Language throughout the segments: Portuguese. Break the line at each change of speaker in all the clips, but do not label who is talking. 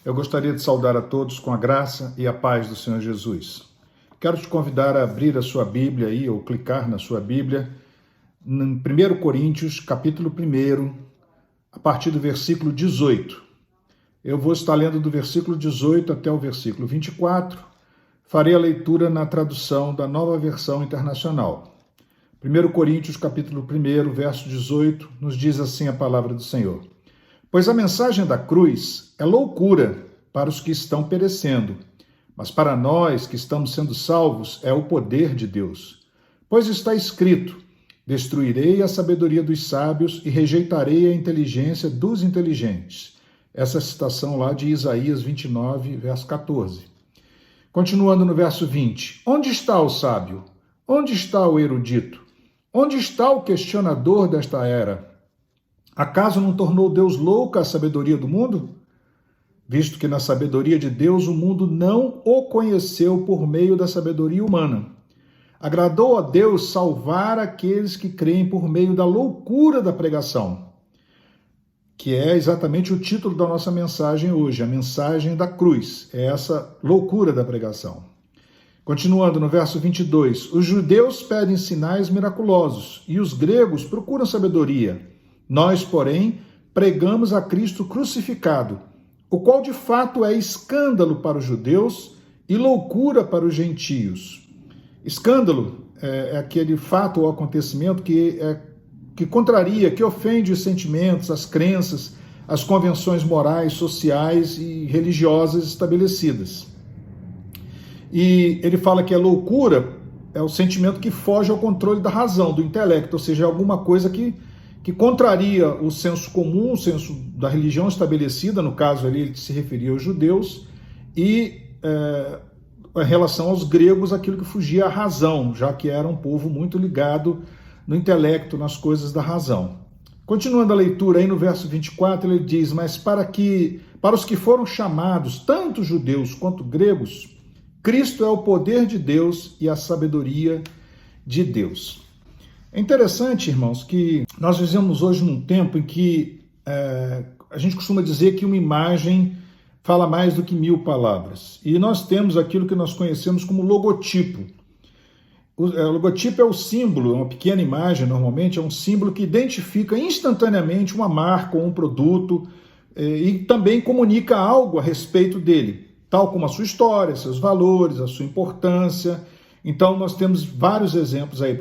Eu gostaria de saudar a todos com a graça e a paz do Senhor Jesus. Quero te convidar a abrir a sua Bíblia aí, ou clicar na sua Bíblia, em 1 Coríntios, capítulo 1, a partir do versículo 18. Eu vou estar lendo do versículo 18 até o versículo 24. Farei a leitura na tradução da Nova Versão Internacional. 1 Coríntios, capítulo 1, verso 18, nos diz assim a palavra do Senhor. Pois a mensagem da cruz é loucura para os que estão perecendo, mas para nós que estamos sendo salvos é o poder de Deus. Pois está escrito, destruirei a sabedoria dos sábios e rejeitarei a inteligência dos inteligentes. Essa citação lá de Isaías 29, verso 14. Continuando no verso 20. Onde está o sábio? Onde está o erudito? Onde está o questionador desta era? Acaso não tornou Deus louca a sabedoria do mundo? Visto que na sabedoria de Deus o mundo não o conheceu por meio da sabedoria humana. Agradou a Deus salvar aqueles que creem por meio da loucura da pregação, que é exatamente o título da nossa mensagem hoje, a mensagem da cruz, é essa loucura da pregação. Continuando no verso 22, os judeus pedem sinais miraculosos e os gregos procuram sabedoria. Nós, porém, pregamos a Cristo crucificado, o qual de fato é escândalo para os judeus e loucura para os gentios. Escândalo é aquele fato ou acontecimento que contraria, que ofende os sentimentos, as crenças, as convenções morais, sociais e religiosas estabelecidas. E ele fala que a loucura é o sentimento que foge ao controle da razão, do intelecto, ou seja, é alguma coisa que contraria o senso comum, o senso da religião estabelecida, no caso ali ele se referia aos judeus, e em relação aos gregos, aquilo que fugia à razão, já que era um povo muito ligado no intelecto, nas coisas da razão. Continuando a leitura aí no verso 24, ele diz, mas para os que foram chamados, tanto judeus quanto gregos, Cristo é o poder de Deus e a sabedoria de Deus. É interessante, irmãos, que nós vivemos hoje num tempo em que a gente costuma dizer que uma imagem fala mais do que 1000 palavras. E nós temos aquilo que nós conhecemos como logotipo. O logotipo é o símbolo, é uma pequena imagem, normalmente, é um símbolo que identifica instantaneamente uma marca ou um produto e também comunica algo a respeito dele, tal como a sua história, seus valores, a sua importância. Então, nós temos vários exemplos aí.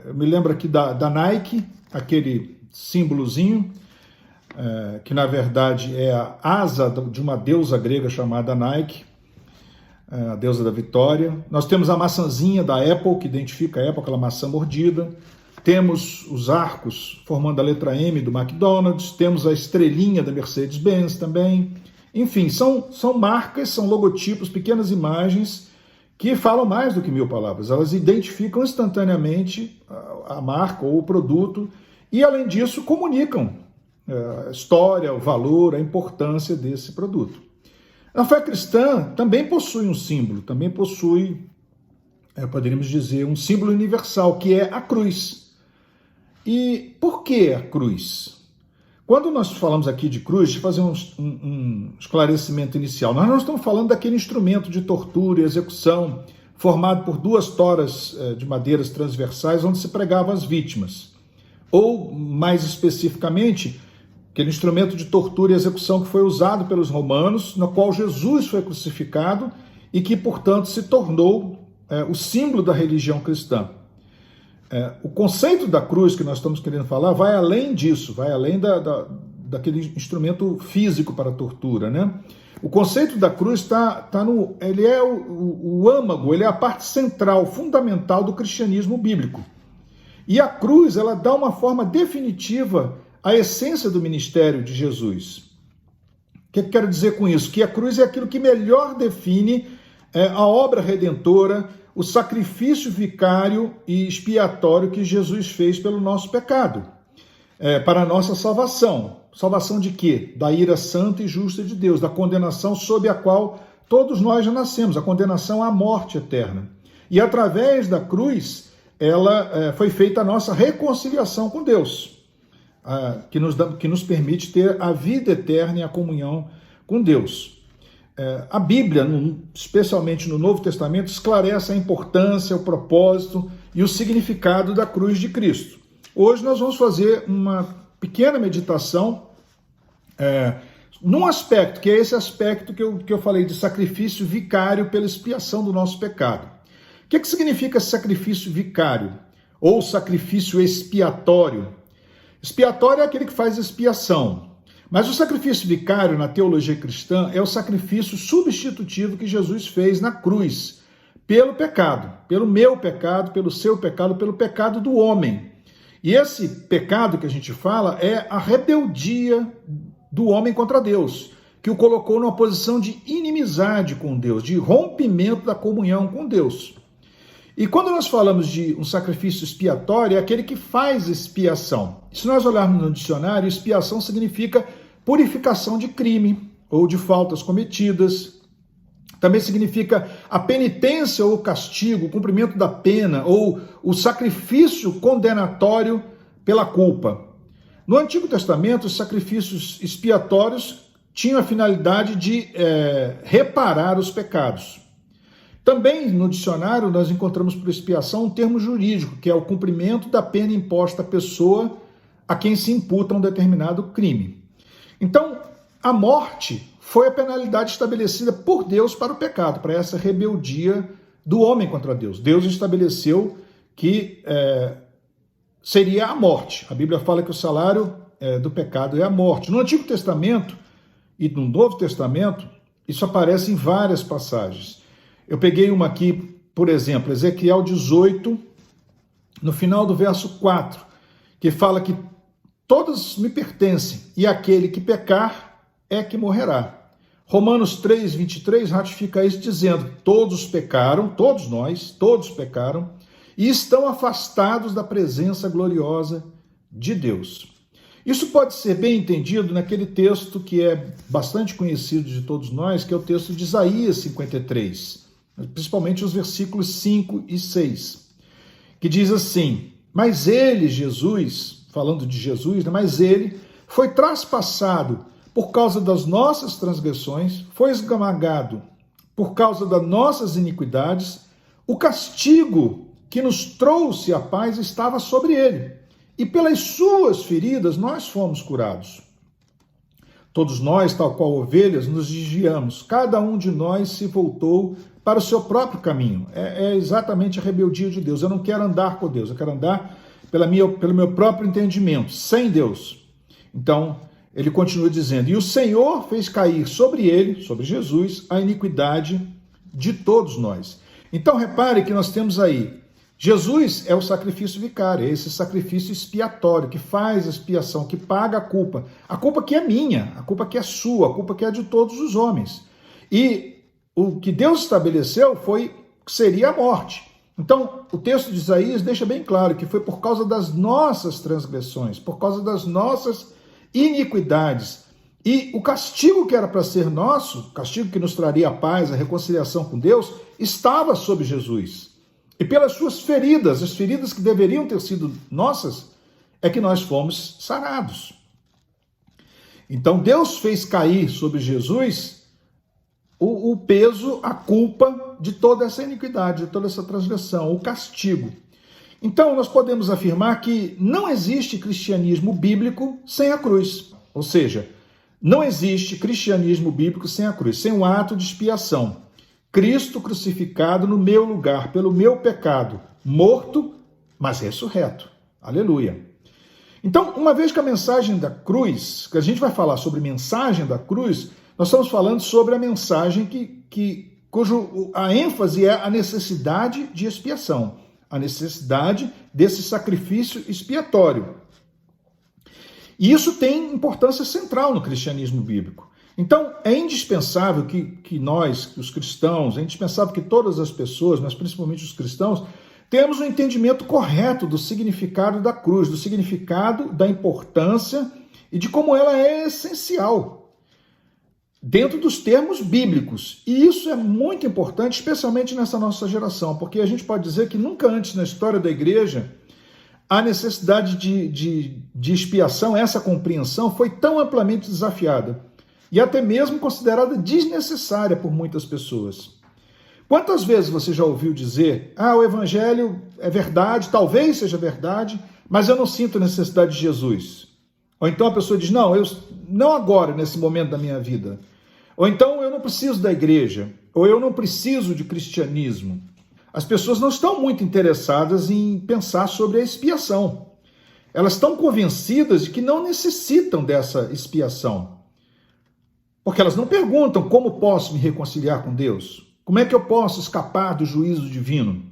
Eu me lembro aqui da Nike, aquele símbolozinho, que na verdade é a asa de uma deusa grega chamada Nike, a deusa da vitória. Nós temos a maçãzinha da Apple, que identifica a Apple, aquela maçã mordida. Temos os arcos formando a letra M do McDonald's. Temos a estrelinha da Mercedes-Benz também. Enfim, são marcas, são logotipos, pequenas imagens que falam mais do que 1000 palavras. Elas identificam instantaneamente a marca ou o produto e, além disso, comunicam a história, o valor, a importância desse produto. A fé cristã também possui um símbolo, também possui, poderíamos dizer, um símbolo universal, que é a cruz. E por que a cruz? Quando nós falamos aqui de cruz, deixa eu fazer um esclarecimento inicial. Nós não estamos falando daquele instrumento de tortura e execução formado por 2 toras de madeiras transversais onde se pregavam as vítimas. Ou, mais especificamente, aquele instrumento de tortura e execução que foi usado pelos romanos, no qual Jesus foi crucificado e que, portanto, se tornou o símbolo da religião cristã. O conceito da cruz que nós estamos querendo falar vai além disso, vai além daquele instrumento físico para a tortura, né? O conceito da cruz ele é o âmago, ele é a parte central, fundamental do cristianismo bíblico. E a cruz, ela dá uma forma definitiva à essência do ministério de Jesus. O que eu quero dizer com isso? Que a cruz é aquilo que melhor define a obra redentora, o sacrifício vicário e expiatório que Jesus fez pelo nosso pecado, para a nossa salvação. Salvação de quê? Da ira santa e justa de Deus, da condenação sob a qual todos nós já nascemos, a condenação à morte eterna. E através da cruz, ela foi feita a nossa reconciliação com Deus, que nos permite ter a vida eterna e a comunhão com Deus. A Bíblia, especialmente no Novo Testamento, esclarece a importância, o propósito e o significado da cruz de Cristo. Hoje nós vamos fazer uma pequena meditação num aspecto, que é esse aspecto que eu falei de sacrifício vicário pela expiação do nosso pecado. O que significa sacrifício vicário ou sacrifício expiatório? Expiatório é aquele que faz expiação. Mas o sacrifício vicário na teologia cristã é o sacrifício substitutivo que Jesus fez na cruz pelo pecado, pelo meu pecado, pelo seu pecado, pelo pecado do homem. E esse pecado que a gente fala é a rebeldia do homem contra Deus, que o colocou numa posição de inimizade com Deus, de rompimento da comunhão com Deus. E quando nós falamos de um sacrifício expiatório, é aquele que faz expiação. Se nós olharmos no dicionário, expiação significa purificação de crime ou de faltas cometidas. Também significa a penitência ou o castigo, o cumprimento da pena ou o sacrifício condenatório pela culpa. No Antigo Testamento, os sacrifícios expiatórios tinham a finalidade de reparar os pecados. Também no dicionário nós encontramos por expiação um termo jurídico, que é o cumprimento da pena imposta à pessoa a quem se imputa um determinado crime. Então, a morte foi a penalidade estabelecida por Deus para o pecado, para essa rebeldia do homem contra Deus. Deus estabeleceu que seria a morte. A Bíblia fala que o salário do pecado é a morte. No Antigo Testamento e no Novo Testamento, isso aparece em várias passagens. Eu peguei uma aqui, por exemplo, Ezequiel 18, no final do verso 4, que fala que todos me pertencem, e aquele que pecar é que morrerá. Romanos 3, 23 ratifica isso dizendo: todos pecaram, todos nós, todos pecaram, e estão afastados da presença gloriosa de Deus. Isso pode ser bem entendido naquele texto que é bastante conhecido de todos nós, que é o texto de Isaías 53, principalmente os versículos 5 e 6, que diz assim: mas ele, Jesus, falando de Jesus, mas ele foi traspassado por causa das nossas transgressões, foi esmagado por causa das nossas iniquidades, o castigo que nos trouxe a paz estava sobre ele, e pelas suas feridas nós fomos curados. Todos nós, tal qual ovelhas, nos desviamos, cada um de nós se voltou para o seu próprio caminho. É exatamente a rebeldia de Deus. Eu não quero andar com Deus, eu quero andar pelo meu próprio entendimento, sem Deus. Então, ele continua dizendo: e o Senhor fez cair sobre ele, sobre Jesus, a iniquidade de todos nós. Então, repare que nós temos aí, Jesus é o sacrifício vicário, é esse sacrifício expiatório, que faz a expiação, que paga a culpa que é minha, a culpa que é sua, a culpa que é de todos os homens. E o que Deus estabeleceu seria a morte. Então, o texto de Isaías deixa bem claro que foi por causa das nossas transgressões, por causa das nossas iniquidades. E o castigo que era para ser nosso, o castigo que nos traria a paz, a reconciliação com Deus, estava sobre Jesus. E pelas suas feridas, as feridas que deveriam ter sido nossas, é que nós fomos sarados. Então Deus fez cair sobre Jesus o peso, a culpa de toda essa iniquidade, de toda essa transgressão, o castigo. Então nós podemos afirmar que não existe cristianismo bíblico sem a cruz. Ou seja, não existe cristianismo bíblico sem a cruz, sem um ato de expiação. Cristo crucificado no meu lugar, pelo meu pecado, morto, mas ressurreto. Aleluia. Então, uma vez que a mensagem da cruz, que a gente vai falar sobre mensagem da cruz, nós estamos falando sobre a mensagem cujo a ênfase é a necessidade de expiação, a necessidade desse sacrifício expiatório. E isso tem importância central no cristianismo bíblico. Então, é indispensável que nós, que os cristãos, é indispensável que todas as pessoas, mas principalmente os cristãos, tenhamos um entendimento correto do significado da cruz, do significado, da importância e de como ela é essencial dentro dos termos bíblicos. E isso é muito importante, especialmente nessa nossa geração, porque a gente pode dizer que nunca antes na história da igreja a necessidade de expiação, essa compreensão, foi tão amplamente desafiada. e até mesmo considerada desnecessária por muitas pessoas. Quantas vezes você já ouviu dizer, o evangelho é verdade, talvez seja verdade, mas eu não sinto necessidade de Jesus? Ou então a pessoa diz, não agora, nesse momento da minha vida. Ou então eu não preciso da igreja, ou eu não preciso de cristianismo. As pessoas não estão muito interessadas em pensar sobre a expiação. Elas estão convencidas de que não necessitam dessa expiação. Porque elas não perguntam como posso me reconciliar com Deus. Como é que eu posso escapar do juízo divino?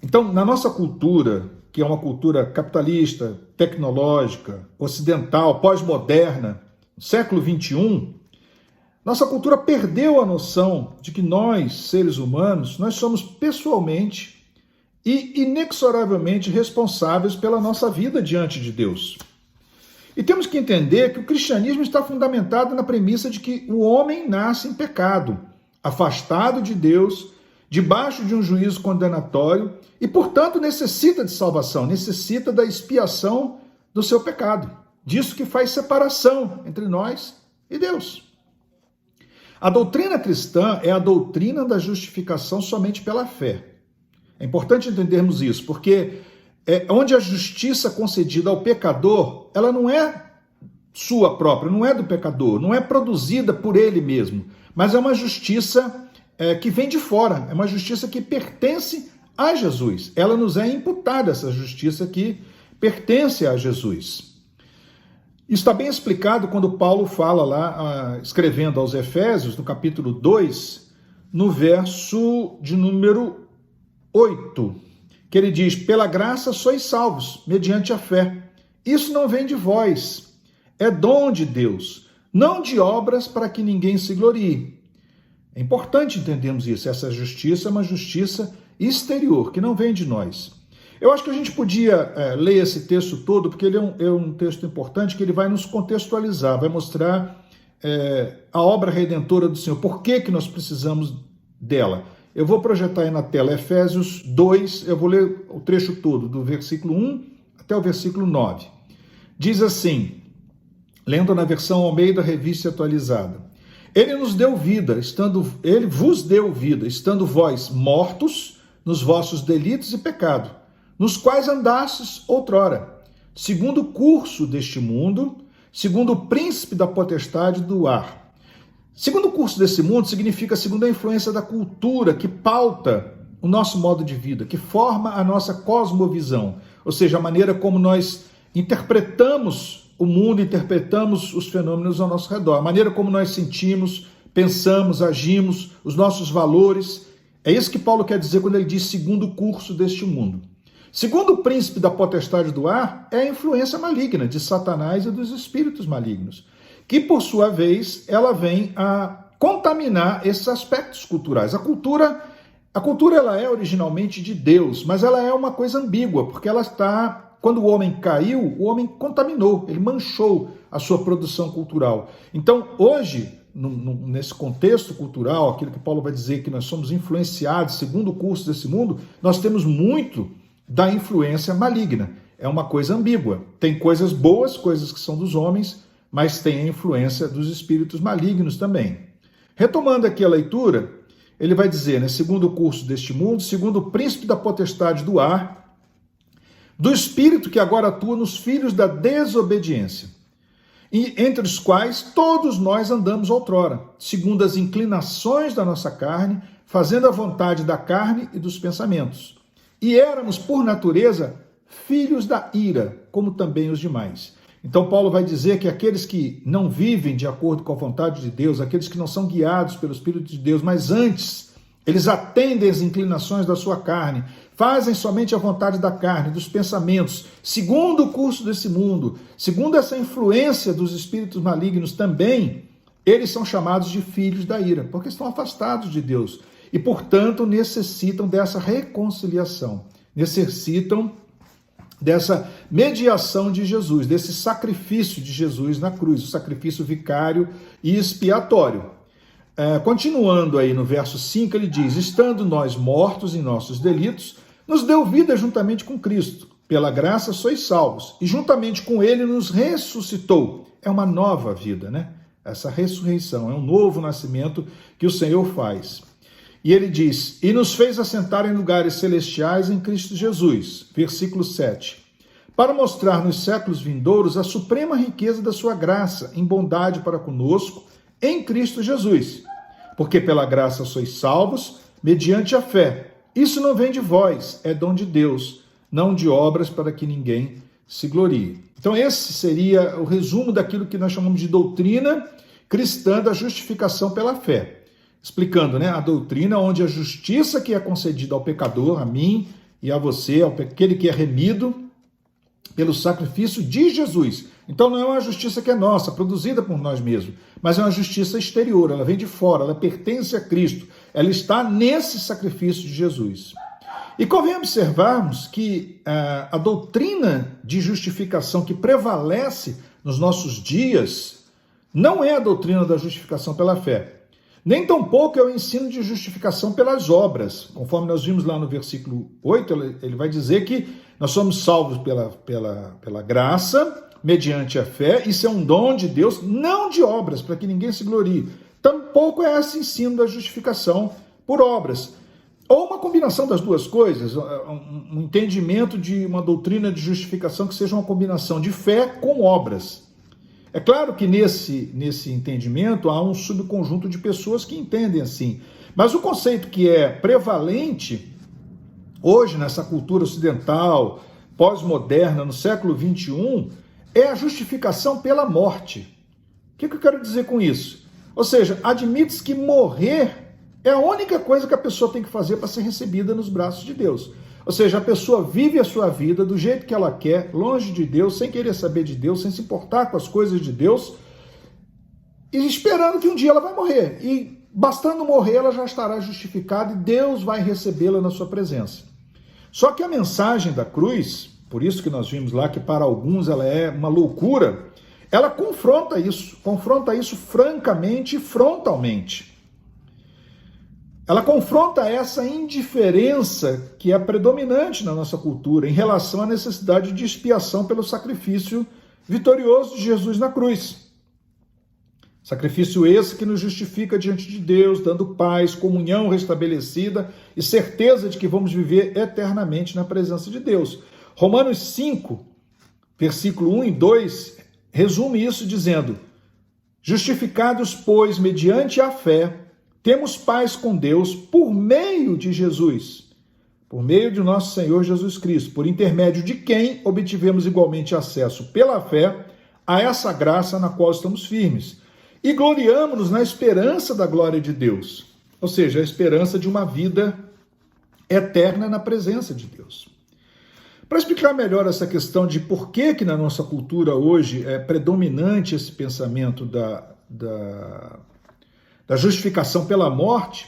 Então, na nossa cultura, que é uma cultura capitalista, tecnológica, ocidental, pós-moderna, no século XXI, nossa cultura perdeu a noção de que nós, seres humanos, nós somos pessoalmente e inexoravelmente responsáveis pela nossa vida diante de Deus. E temos que entender que o cristianismo está fundamentado na premissa de que o homem nasce em pecado, afastado de Deus, debaixo de um juízo condenatório e, portanto, necessita de salvação, necessita da expiação do seu pecado. Disso que faz separação entre nós e Deus. A doutrina cristã é a doutrina da justificação somente pela fé. É importante entendermos isso, porque onde a justiça concedida ao pecador, ela não é sua própria, não é do pecador, não é produzida por ele mesmo, mas é uma justiça que vem de fora, é uma justiça que pertence a Jesus. Ela nos é imputada, essa justiça que pertence a Jesus. Isso está bem explicado quando Paulo fala lá, escrevendo aos Efésios, no capítulo 2, no verso de número 8, que ele diz, pela graça sois salvos, mediante a fé. Isso não vem de vós, é dom de Deus, não de obras para que ninguém se glorie. É importante entendermos isso, essa justiça é uma justiça exterior, que não vem de nós. Eu acho que a gente podia ler esse texto todo, porque ele é um texto importante, que ele vai nos contextualizar, vai mostrar a obra redentora do Senhor, por que nós precisamos dela. Eu vou projetar aí na tela Efésios 2, eu vou ler o trecho todo, do versículo 1 até o versículo 9. Diz assim, lendo na versão Almeida Revista Atualizada, Ele vos deu vida, estando vós mortos nos vossos delitos e pecado, nos quais andastes outrora, segundo o curso deste mundo, segundo o príncipe da potestade do ar. Segundo o curso desse mundo significa segundo a influência da cultura que pauta o nosso modo de vida, que forma a nossa cosmovisão, ou seja, a maneira como nós interpretamos o mundo, interpretamos os fenômenos ao nosso redor, a maneira como nós sentimos, pensamos, agimos, os nossos valores. É isso que Paulo quer dizer quando ele diz segundo o curso deste mundo. Segundo o príncipe da potestade do ar, é a influência maligna de Satanás e dos espíritos malignos, que, por sua vez, ela vem a contaminar esses aspectos culturais. A cultura ela é originalmente de Deus, mas ela é uma coisa ambígua, porque ela está, quando o homem caiu, o homem contaminou, ele manchou a sua produção cultural. Então, hoje, nesse contexto cultural, aquilo que Paulo vai dizer que nós somos influenciados segundo o curso desse mundo, nós temos muito da influência maligna. É uma coisa ambígua. Tem coisas boas, coisas que são dos homens, mas tem a influência dos espíritos malignos também. Retomando aqui a leitura, ele vai dizer, né, segundo o curso deste mundo, segundo o príncipe da potestade do ar, do espírito que agora atua nos filhos da desobediência, e entre os quais todos nós andamos outrora, segundo as inclinações da nossa carne, fazendo a vontade da carne e dos pensamentos. E éramos, por natureza, filhos da ira, como também os demais. Então Paulo vai dizer que aqueles que não vivem de acordo com a vontade de Deus, aqueles que não são guiados pelo Espírito de Deus, mas antes eles atendem às inclinações da sua carne, fazem somente a vontade da carne, dos pensamentos, segundo o curso desse mundo, segundo essa influência dos espíritos malignos também, eles são chamados de filhos da ira, porque estão afastados de Deus e, portanto, necessitam dessa reconciliação, necessitam dessa mediação de Jesus, desse sacrifício de Jesus na cruz, o sacrifício vicário e expiatório. Continuando aí no verso 5, ele diz, estando nós mortos em nossos delitos, nos deu vida juntamente com Cristo, pela graça sois salvos, e juntamente com ele nos ressuscitou. É uma nova vida, né? essa ressurreição, é um novo nascimento que o Senhor faz. E ele diz, e nos fez assentar em lugares celestiais em Cristo Jesus, versículo 7, para mostrar nos séculos vindouros a suprema riqueza da sua graça, em bondade para conosco, em Cristo Jesus. Porque pela graça sois salvos, mediante a fé. Isso não vem de vós, é dom de Deus, não de obras para que ninguém se glorie. Então esse seria o resumo daquilo que nós chamamos de doutrina cristã da justificação pela fé. Explicando, a doutrina onde a justiça que é concedida ao pecador, a mim e a você, aquele que é remido pelo sacrifício de Jesus. Então não é uma justiça que é nossa, produzida por nós mesmos, mas é uma justiça exterior, ela vem de fora, ela pertence a Cristo, ela está nesse sacrifício de Jesus. E convém observarmos que a doutrina de justificação que prevalece nos nossos dias não é a doutrina da justificação pela fé. Nem tampouco é o ensino de justificação pelas obras. Conforme nós vimos lá no versículo 8, ele vai dizer que nós somos salvos pela graça, mediante a fé. Isso é um dom de Deus, não de obras, para que ninguém se glorie. Tampouco é esse ensino da justificação por obras. Ou uma combinação das duas coisas, um entendimento de uma doutrina de justificação que seja uma combinação de fé com obras. É claro que nesse entendimento há um subconjunto de pessoas que entendem assim, mas o conceito que é prevalente hoje nessa cultura ocidental, pós-moderna, no século XXI, é a justificação pela morte. O que eu quero dizer com isso? Ou seja, admite-se que morrer é a única coisa que a pessoa tem que fazer para ser recebida nos braços de Deus. Ou seja, a pessoa vive a sua vida do jeito que ela quer, longe de Deus, sem querer saber de Deus, sem se importar com as coisas de Deus, e esperando que um dia ela vai morrer. E bastando morrer, ela já estará justificada e Deus vai recebê-la na sua presença. Só que a mensagem da cruz, por isso que nós vimos lá que para alguns ela é uma loucura, ela confronta isso francamente e frontalmente. Ela confronta essa indiferença que é predominante na nossa cultura em relação à necessidade de expiação pelo sacrifício vitorioso de Jesus na cruz. Sacrifício esse que nos justifica diante de Deus, dando paz, comunhão restabelecida e certeza de que vamos viver eternamente na presença de Deus. Romanos 5, versículo 1 e 2, resume isso dizendo: justificados, pois, mediante a fé, temos paz com Deus por meio de Jesus, por meio de nosso Senhor Jesus Cristo, por intermédio de quem obtivemos igualmente acesso pela fé a essa graça na qual estamos firmes. E gloriamo-nos na esperança da glória de Deus, ou seja, a esperança de uma vida eterna na presença de Deus. Para explicar melhor essa questão de por que na nossa cultura hoje é predominante esse pensamento da justificação pela morte,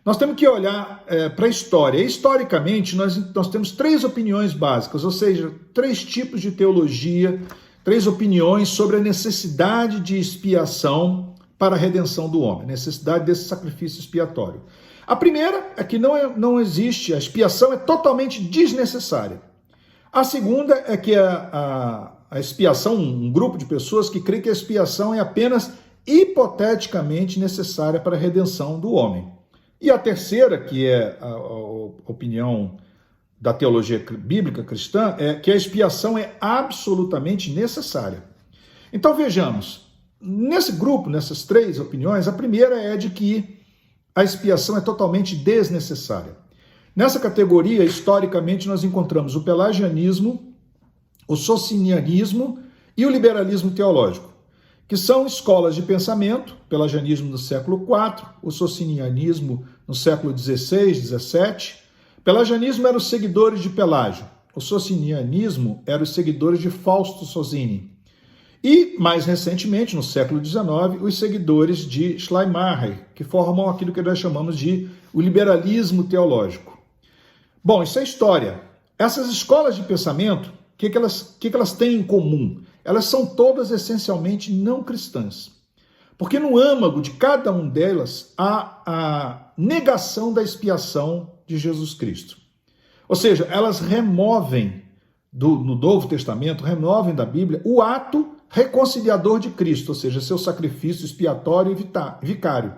nós temos que olhar para a história. Historicamente, nós temos três opiniões básicas, ou seja, três tipos de teologia, três opiniões sobre a necessidade de expiação para a redenção do homem, necessidade desse sacrifício expiatório. A primeira é que não existe, a expiação é totalmente desnecessária. A segunda é que a expiação, um grupo de pessoas que crê que a expiação é apenas hipoteticamente necessária para a redenção do homem. E a terceira, que é a opinião da teologia bíblica cristã, é que a expiação é absolutamente necessária. Então vejamos, nesse grupo, nessas três opiniões, a primeira é de que a expiação é totalmente desnecessária. Nessa categoria, historicamente, nós encontramos o pelagianismo, o socinianismo e o liberalismo teológico, que são escolas de pensamento, pelagianismo no século IV, o socinianismo no século XVI, XVII. Pelagianismo eram os seguidores de Pelágio, o socinianismo eram os seguidores de Fausto Socini. E, mais recentemente, no século XIX, os seguidores de Schleiermacher, que formam aquilo que nós chamamos de o liberalismo teológico. Bom, isso é história. Essas escolas de pensamento, o que elas têm em comum? Elas são todas essencialmente não cristãs. Porque no âmago de cada uma delas há a negação da expiação de Jesus Cristo. Ou seja, elas removem no Novo Testamento, removem da Bíblia o ato reconciliador de Cristo, ou seja, seu sacrifício expiatório e vicário.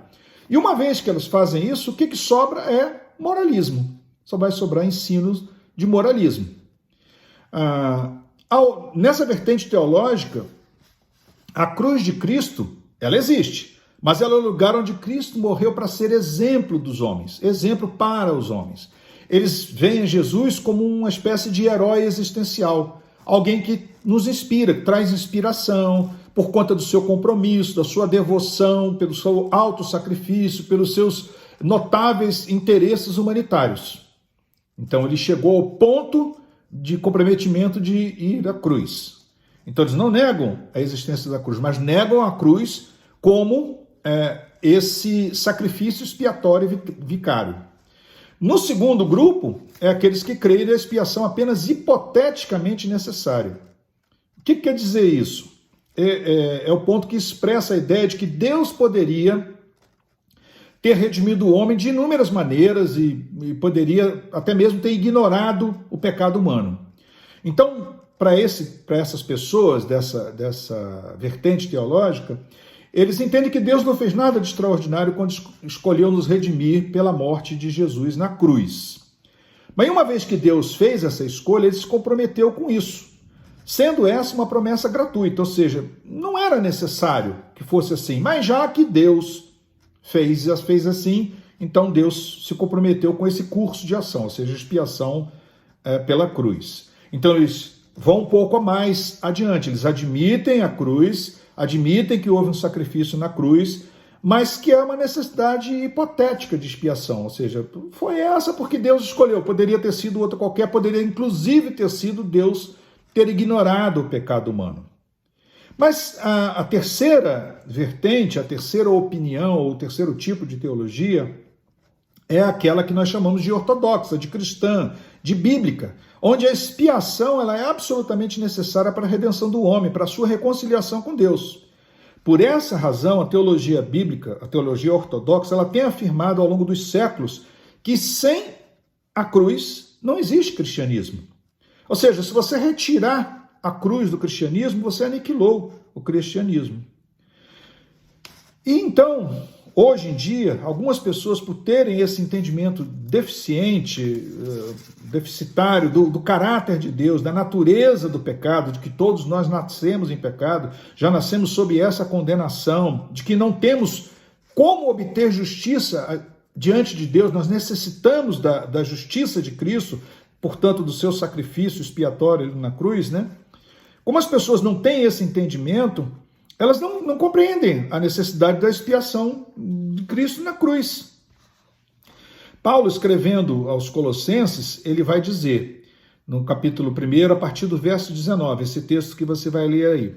E uma vez que elas fazem isso, o que sobra é moralismo. Só vai sobrar ensinos de moralismo. Nessa vertente teológica, a cruz de Cristo, ela existe, mas ela é o lugar onde Cristo morreu para ser exemplo dos homens, exemplo para os homens. Eles veem Jesus como uma espécie de herói existencial, alguém que nos inspira, que traz inspiração por conta do seu compromisso, da sua devoção, pelo seu autossacrifício, pelos seus notáveis interesses humanitários. Então ele chegou ao ponto de comprometimento de ir à cruz. Então eles não negam a existência da cruz, mas negam a cruz como esse sacrifício expiatório e vicário. No segundo grupo, é aqueles que creem na expiação apenas hipoteticamente necessária. O que quer dizer isso? É o ponto que expressa a ideia de que Deus poderia ter redimido o homem de inúmeras maneiras e poderia até mesmo ter ignorado o pecado humano. Então, para essas pessoas dessa vertente teológica, eles entendem que Deus não fez nada de extraordinário quando escolheu nos redimir pela morte de Jesus na cruz. Mas uma vez que Deus fez essa escolha, ele se comprometeu com isso, sendo essa uma promessa gratuita, ou seja, não era necessário que fosse assim, mas já que Deus fez assim, então Deus se comprometeu com esse curso de ação, ou seja, expiação pela cruz. Então eles vão um pouco a mais adiante, eles admitem a cruz, admitem que houve um sacrifício na cruz, mas que é uma necessidade hipotética de expiação, ou seja, foi essa porque Deus escolheu, poderia ter sido outra qualquer, poderia inclusive ter sido Deus ter ignorado o pecado humano. Mas a terceira vertente, a terceira opinião, ou o terceiro tipo de teologia, é aquela que nós chamamos de ortodoxa, de cristã, de bíblica, onde a expiação ela é absolutamente necessária para a redenção do homem, para a sua reconciliação com Deus. Por essa razão, a teologia bíblica, a teologia ortodoxa, ela tem afirmado ao longo dos séculos que sem a cruz não existe cristianismo. Ou seja, se você retirar a cruz do cristianismo, você aniquilou o cristianismo. E então, hoje em dia, algumas pessoas, por terem esse entendimento deficitário do caráter de Deus, da natureza do pecado, de que todos nós nascemos em pecado, já nascemos sob essa condenação, de que não temos como obter justiça diante de Deus, nós necessitamos da justiça de Cristo, portanto, do seu sacrifício expiatório na cruz, né? Como as pessoas não têm esse entendimento, elas não compreendem a necessidade da expiação de Cristo na cruz. Paulo, escrevendo aos Colossenses, ele vai dizer, no capítulo 1, a partir do verso 19, esse texto que você vai ler aí.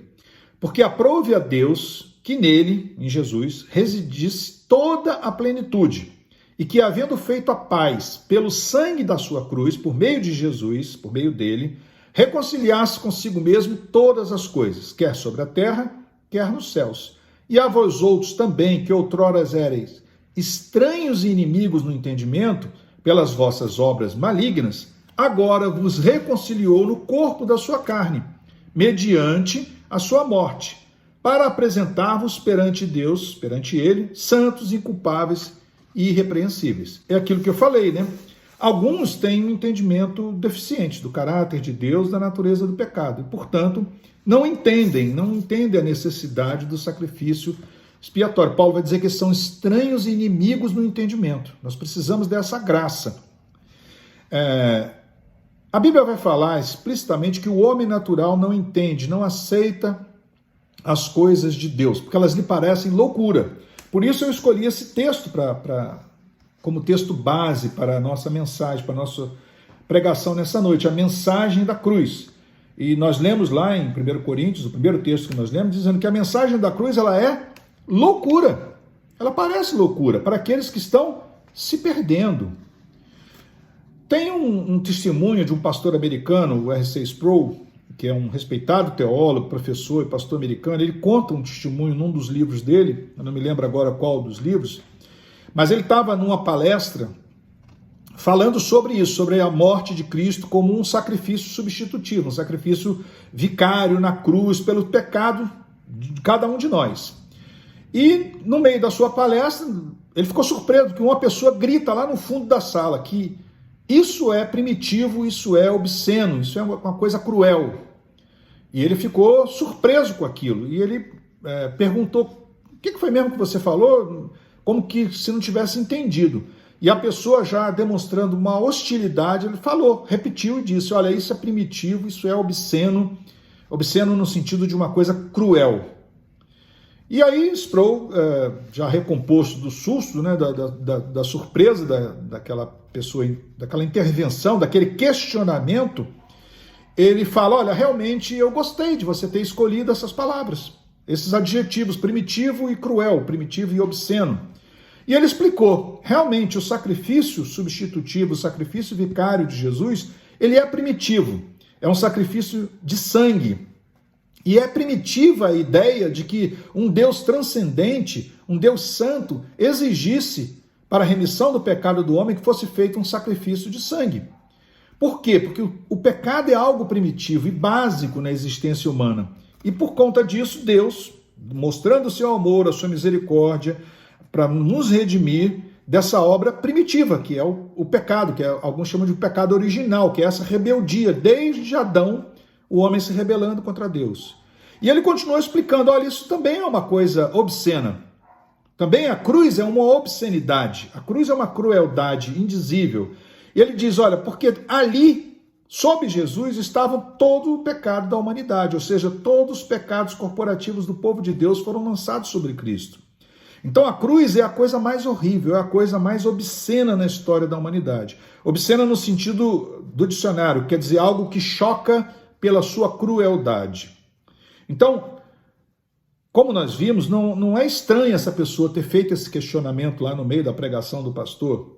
Porque aprove a Deus que nele, em Jesus, residisse toda a plenitude, e que, havendo feito a paz pelo sangue da sua cruz, por meio de Jesus, por meio dele, reconciliasse consigo mesmo todas as coisas, quer sobre a terra, quer nos céus. E a vós outros também, que outrora éreis estranhos e inimigos no entendimento, pelas vossas obras malignas, agora vos reconciliou no corpo da sua carne, mediante a sua morte, para apresentar-vos perante Deus, perante ele, santos, inculpáveis e irrepreensíveis. É aquilo que eu falei, né? Alguns têm um entendimento deficiente do caráter de Deus, da natureza do pecado, e, portanto, não entendem a necessidade do sacrifício expiatório. Paulo vai dizer que são estranhos e inimigos no entendimento. Nós precisamos dessa graça. A Bíblia vai falar explicitamente que o homem natural não entende, não aceita as coisas de Deus, porque elas lhe parecem loucura. Por isso eu escolhi esse texto como texto base para a nossa mensagem, para a nossa pregação nessa noite, a mensagem da cruz. E nós lemos lá em 1 Coríntios, o primeiro texto que nós lemos, dizendo que a mensagem da cruz ela é loucura. Ela parece loucura para aqueles que estão se perdendo. Tem um testemunho de um pastor americano, o R.C. Sproul, que é um respeitado teólogo, professor e pastor americano. Ele conta um testemunho num dos livros dele, eu não me lembro agora qual dos livros, mas ele estava numa palestra falando sobre isso, sobre a morte de Cristo como um sacrifício substitutivo, um sacrifício vicário na cruz pelo pecado de cada um de nós. E no meio da sua palestra, ele ficou surpreso que uma pessoa grita lá no fundo da sala que isso é primitivo, isso é obsceno, isso é uma coisa cruel. E ele ficou surpreso com aquilo. E ele perguntou, o que foi mesmo que você falou? Como que se não tivesse entendido. E a pessoa, já demonstrando uma hostilidade, ele falou, repetiu e disse, olha, isso é primitivo, isso é obsceno, obsceno no sentido de uma coisa cruel. E aí Sproul, já recomposto do susto, né, da surpresa daquela pessoa, daquela intervenção, daquele questionamento, ele fala, olha, realmente eu gostei de você ter escolhido essas palavras, esses adjetivos, primitivo e cruel, primitivo e obsceno. E ele explicou, realmente o sacrifício substitutivo, o sacrifício vicário de Jesus, ele é primitivo, é um sacrifício de sangue. E é primitiva a ideia de que um Deus transcendente, um Deus santo, exigisse para a remissão do pecado do homem que fosse feito um sacrifício de sangue. Por quê? Porque o pecado é algo primitivo e básico na existência humana. E por conta disso, Deus, mostrando o seu amor, a sua misericórdia, para nos redimir dessa obra primitiva, que é o pecado, que alguns chamam de pecado original, que é essa rebeldia, desde Adão, o homem se rebelando contra Deus. E ele continuou explicando, olha, isso também é uma coisa obscena. Também a cruz é uma obscenidade, a cruz é uma crueldade indizível. E ele diz, olha, porque ali, sob Jesus, estava todo o pecado da humanidade, ou seja, todos os pecados corporativos do povo de Deus foram lançados sobre Cristo. Então a cruz é a coisa mais horrível, é a coisa mais obscena na história da humanidade. Obscena no sentido do dicionário, quer dizer algo que choca pela sua crueldade. Então, como nós vimos, não é estranho essa pessoa ter feito esse questionamento lá no meio da pregação do pastor,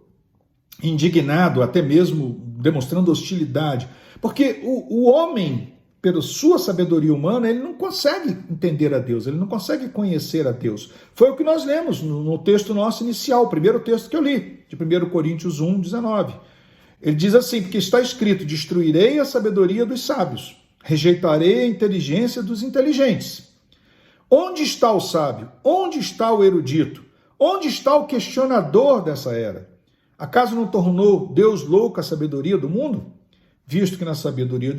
indignado, até mesmo demonstrando hostilidade, porque o homem, pela sua sabedoria humana, ele não consegue entender a Deus, ele não consegue conhecer a Deus. Foi o que nós lemos no texto nosso inicial, o primeiro texto que eu li, de 1 Coríntios 1, 19. Ele diz assim, porque está escrito, destruirei a sabedoria dos sábios, rejeitarei a inteligência dos inteligentes. Onde está o sábio? Onde está o erudito? Onde está o questionador dessa era? Acaso não tornou Deus louco a sabedoria do mundo? Visto que na sabedoria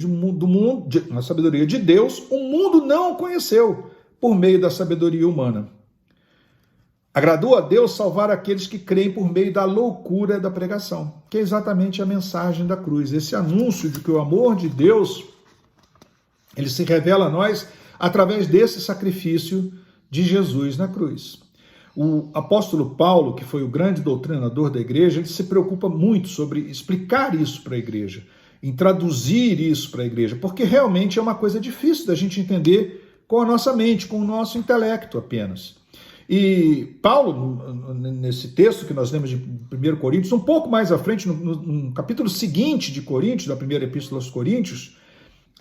na sabedoria de Deus, o mundo não o conheceu por meio da sabedoria humana. Agradou a Deus salvar aqueles que creem por meio da loucura da pregação, que é exatamente a mensagem da cruz, esse anúncio de que o amor de Deus, ele se revela a nós através desse sacrifício de Jesus na cruz. O apóstolo Paulo, que foi o grande doutrinador da igreja, ele se preocupa muito sobre explicar isso para a igreja, em traduzir isso para a igreja, porque realmente é uma coisa difícil da gente entender com a nossa mente, com o nosso intelecto apenas. E Paulo, nesse texto que nós lemos de 1 Coríntios, um pouco mais à frente, no capítulo seguinte de Coríntios, da primeira epístola aos Coríntios,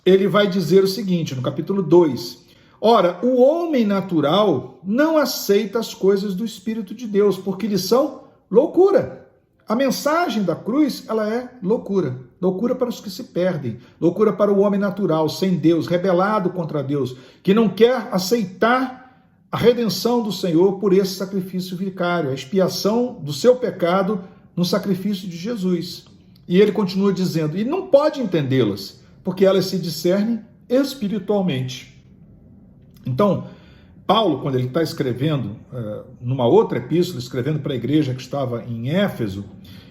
ele vai dizer o seguinte, no capítulo 2, ora, o homem natural não aceita as coisas do Espírito de Deus, porque lhes são loucura. A mensagem da cruz, ela é loucura. Loucura para os que se perdem. Loucura para o homem natural, sem Deus, rebelado contra Deus, que não quer aceitar a redenção do Senhor por esse sacrifício vicário, a expiação do seu pecado no sacrifício de Jesus. E ele continua dizendo, e não pode entendê-las, porque elas se discernem espiritualmente. Então, Paulo, quando ele está escrevendo, numa outra epístola, escrevendo para a igreja que estava em Éfeso,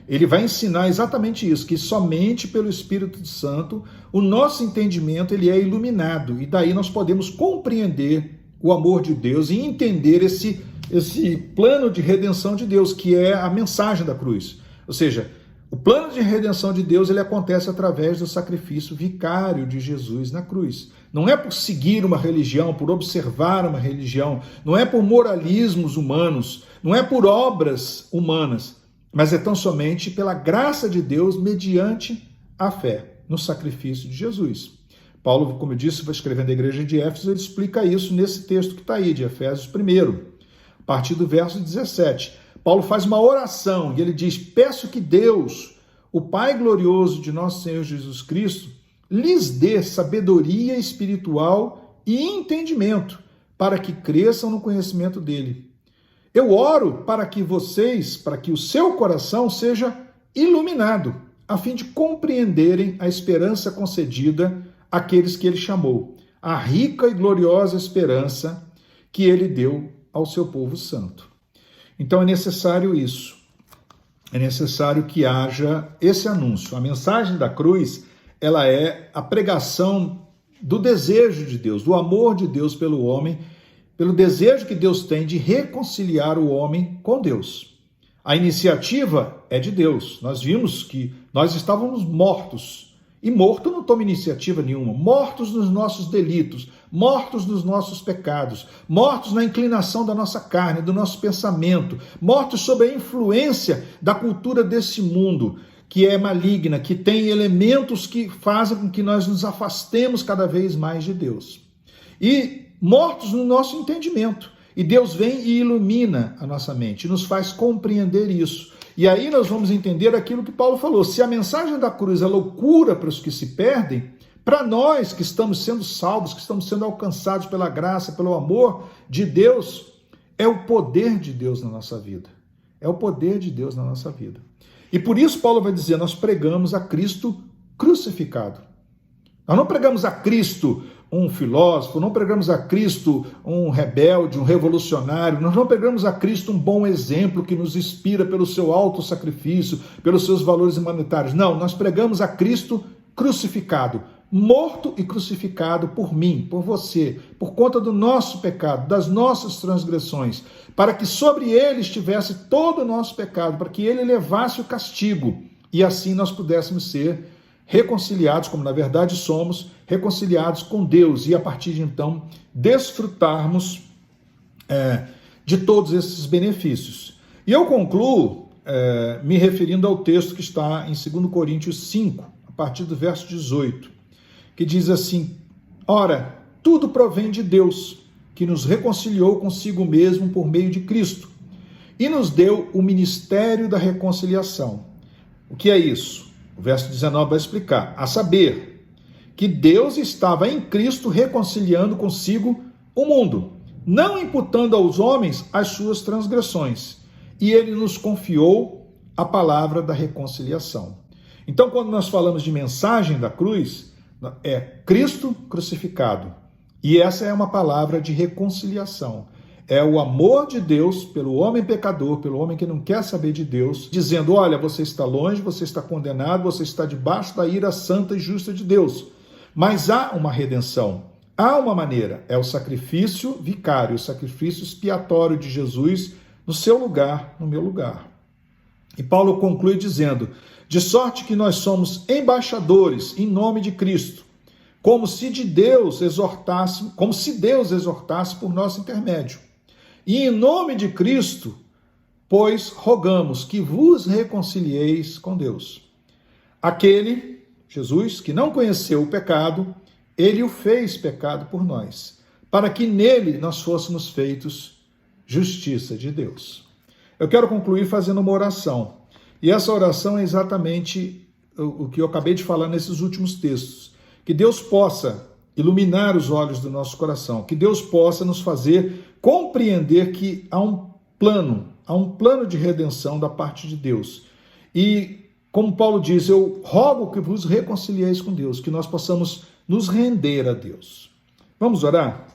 ele vai ensinar exatamente isso, que somente pelo Espírito Santo o nosso entendimento ele é iluminado, e daí nós podemos compreender o amor de Deus e entender esse plano de redenção de Deus, que é a mensagem da cruz. Ou seja, o plano de redenção de Deus ele acontece através do sacrifício vicário de Jesus na cruz. Não é por seguir uma religião, por observar uma religião, não é por moralismos humanos, não é por obras humanas, mas é tão somente pela graça de Deus mediante a fé no sacrifício de Jesus. Paulo, como eu disse, vai escrevendo a igreja de Éfeso, ele explica isso nesse texto que está aí, de Efésios 1, a partir do verso 17. Paulo faz uma oração e ele diz, peço que Deus, o Pai glorioso de nosso Senhor Jesus Cristo lhes dê sabedoria espiritual e entendimento, para que cresçam no conhecimento dele. Eu oro para que o seu coração seja iluminado, a fim de compreenderem a esperança concedida àqueles que ele chamou, a rica e gloriosa esperança que ele deu ao seu povo santo. Então é necessário isso. É necessário que haja esse anúncio. A mensagem da cruz, ela é a pregação do desejo de Deus, do amor de Deus pelo homem, pelo desejo que Deus tem de reconciliar o homem com Deus. A iniciativa é de Deus. Nós vimos que nós estávamos mortos. E morto não toma iniciativa nenhuma. Mortos nos nossos delitos, mortos nos nossos pecados, mortos na inclinação da nossa carne, do nosso pensamento, mortos sob a influência da cultura desse mundo, que é maligna, que tem elementos que fazem com que nós nos afastemos cada vez mais de Deus. E mortos no nosso entendimento. E Deus vem e ilumina a nossa mente, nos faz compreender isso. E aí nós vamos entender aquilo que Paulo falou. Se a mensagem da cruz é loucura para os que se perdem, para nós que estamos sendo salvos, que estamos sendo alcançados pela graça, pelo amor de Deus, é o poder de Deus na nossa vida. É o poder de Deus na nossa vida. E por isso Paulo vai dizer, nós pregamos a Cristo crucificado. Nós não pregamos a Cristo um filósofo, não pregamos a Cristo um rebelde, um revolucionário, nós não pregamos a Cristo um bom exemplo que nos inspira pelo seu alto sacrifício, pelos seus valores humanitários. Não, nós pregamos a Cristo crucificado, morto e crucificado por mim, por você, por conta do nosso pecado, das nossas transgressões, para que sobre ele estivesse todo o nosso pecado, para que ele levasse o castigo e assim nós pudéssemos ser reconciliados, como na verdade somos, reconciliados com Deus e a partir de então desfrutarmos de todos esses benefícios. E eu concluo me referindo ao texto que está em 2 Coríntios 5, a partir do verso 18, que diz assim, ora, tudo provém de Deus, que nos reconciliou consigo mesmo por meio de Cristo e nos deu o ministério da reconciliação. O que é isso? O verso 19 vai explicar, a saber, que Deus estava em Cristo reconciliando consigo o mundo, não imputando aos homens as suas transgressões, e ele nos confiou a palavra da reconciliação. Então, quando nós falamos de mensagem da cruz, é Cristo crucificado, e essa é uma palavra de reconciliação. É o amor de Deus pelo homem pecador, pelo homem que não quer saber de Deus, dizendo, olha, você está longe, você está condenado, você está debaixo da ira santa e justa de Deus. Mas há uma redenção, há uma maneira, é o sacrifício vicário, o sacrifício expiatório de Jesus no seu lugar, no meu lugar. E Paulo conclui dizendo, de sorte que nós somos embaixadores em nome de Cristo, como se Deus exortasse por nosso intermédio. E em nome de Cristo, pois rogamos que vos reconcilieis com Deus. Aquele, Jesus, que não conheceu o pecado, ele o fez pecado por nós, para que nele nós fôssemos feitos justiça de Deus. Eu quero concluir fazendo uma oração. E essa oração é exatamente o que eu acabei de falar nesses últimos textos. Que Deus possa iluminar os olhos do nosso coração, que Deus possa nos fazer compreender que há um plano de redenção da parte de Deus. E, como Paulo diz, eu rogo que vos reconcilieis com Deus, que nós possamos nos render a Deus. Vamos orar?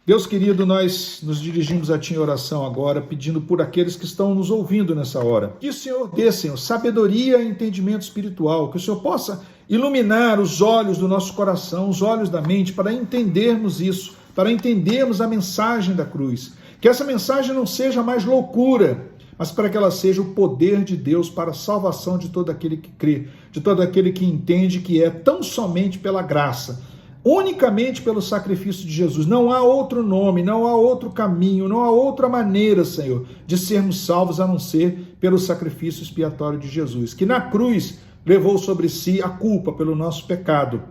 Deus querido, nós nos dirigimos a Ti em oração agora, pedindo por aqueles que estão nos ouvindo nessa hora. Que o Senhor dê, Senhor, sabedoria e entendimento espiritual, que o Senhor possa iluminar os olhos do nosso coração, os olhos da mente, para entendermos isso, para entendermos a mensagem da cruz. Que essa mensagem não seja mais loucura, mas para que ela seja o poder de Deus para a salvação de todo aquele que crê, de todo aquele que entende que é tão somente pela graça, unicamente pelo sacrifício de Jesus. Não há outro nome, não há outro caminho, não há outra maneira, Senhor, de sermos salvos a não ser pelo sacrifício expiatório de Jesus, que na cruz levou sobre si a culpa pelo nosso pecado,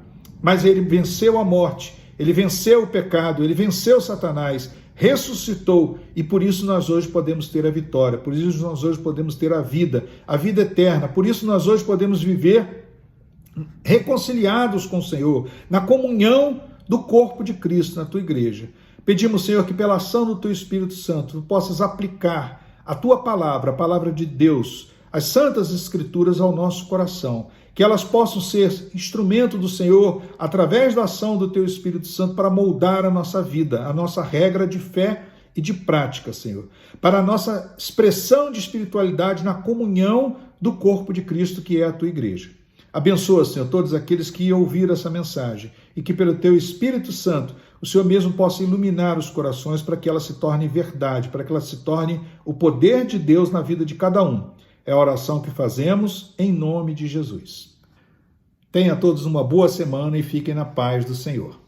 mas ele venceu a morte, ele venceu o pecado, ele venceu Satanás, ressuscitou, e por isso nós hoje podemos ter a vitória, por isso nós hoje podemos ter a vida eterna, por isso nós hoje podemos viver reconciliados com o Senhor, na comunhão do corpo de Cristo, na tua igreja. Pedimos, Senhor, que pela ação do teu Espírito Santo, tu possas aplicar a tua palavra, a palavra de Deus, as santas escrituras ao nosso coração, que elas possam ser instrumento do Senhor, através da ação do teu Espírito Santo, para moldar a nossa vida, a nossa regra de fé e de prática, Senhor, para a nossa expressão de espiritualidade na comunhão do corpo de Cristo, que é a tua igreja. Abençoa, Senhor, todos aqueles que ouviram essa mensagem e que pelo teu Espírito Santo o Senhor mesmo possa iluminar os corações para que ela se torne verdade, para que ela se torne o poder de Deus na vida de cada um. É a oração que fazemos em nome de Jesus. Tenha todos uma boa semana e fiquem na paz do Senhor.